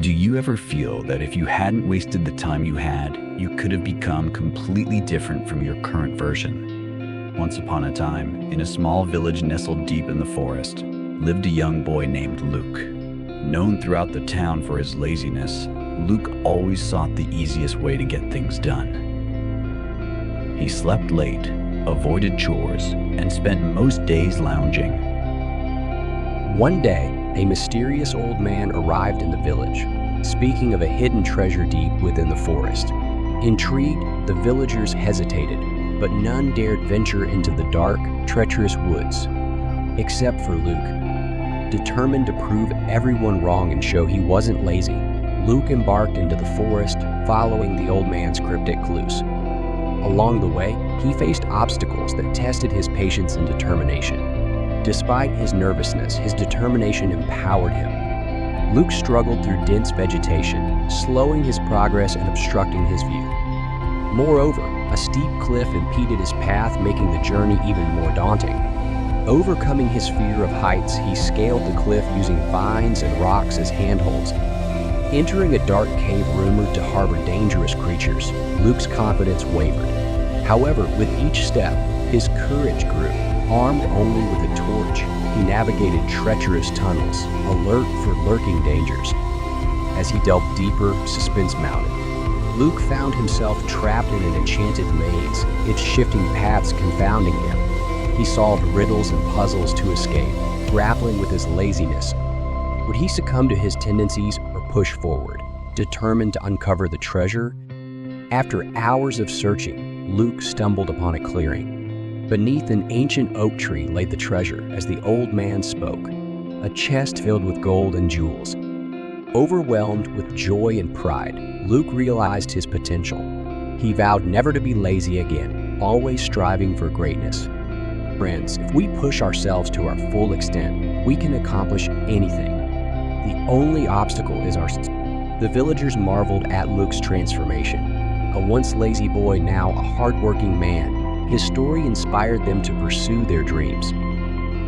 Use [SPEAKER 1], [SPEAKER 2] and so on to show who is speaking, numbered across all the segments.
[SPEAKER 1] Do you ever feel that if you hadn't wasted the time you had, you could have become completely different from your current version? Once upon a time, in a small village nestled deep in the forest, lived a young boy named Luke. Known throughout the town for his laziness, Luke always sought the easiest way to get things done. He slept late, avoided chores, and spent most days lounging.
[SPEAKER 2] One day, a mysterious old man arrived in the village, speaking of a hidden treasure deep within the forest. Intrigued, the villagers hesitated, but none dared venture into the dark, treacherous woods, except for Luke. Determined to prove everyone wrong and show he wasn't lazy, Luke embarked into the forest, following the old man's cryptic clues. Along the way, he faced obstacles that tested his patience and determination. Despite his nervousness, his determination empowered him. Luke struggled through dense vegetation, slowing his progress and obstructing his view. Moreover, a steep cliff impeded his path, making the journey even more daunting. Overcoming his fear of heights, he scaled the cliff using vines and rocks as handholds. Entering a dark cave rumored to harbor dangerous creatures, Luke's confidence wavered. However, with each step, his courage grew. Armed only with a torch, he navigated treacherous tunnels, alert for lurking dangers. As he delved deeper, suspense mounted. Luke found himself trapped in an enchanted maze, its shifting paths confounding him. He solved riddles and puzzles to escape, grappling with his laziness. Would he succumb to his tendencies or push forward, determined to uncover the treasure? After hours of searching, Luke stumbled upon a clearing. Beneath an ancient oak tree lay the treasure as the old man spoke, a chest filled with gold and jewels. Overwhelmed with joy and pride, Luke realized his potential. He vowed never to be lazy again, always striving for greatness. Friends, if we push ourselves to our full extent, we can accomplish anything. The only obstacle is ourselves. The villagers marveled at Luke's transformation. A once lazy boy, now a hardworking man. His story inspired them to pursue their dreams.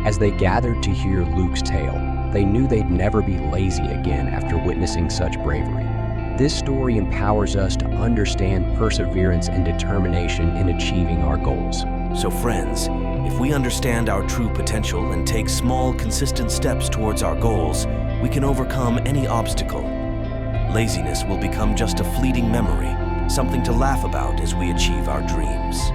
[SPEAKER 2] As they gathered to hear Luke's tale, they knew they'd never be lazy again after witnessing such bravery. This story empowers us to understand perseverance and determination in achieving our goals.
[SPEAKER 3] So friends, if we understand our true potential and take small, consistent steps towards our goals, we can overcome any obstacle. Laziness will become just a fleeting memory, something to laugh about as we achieve our dreams.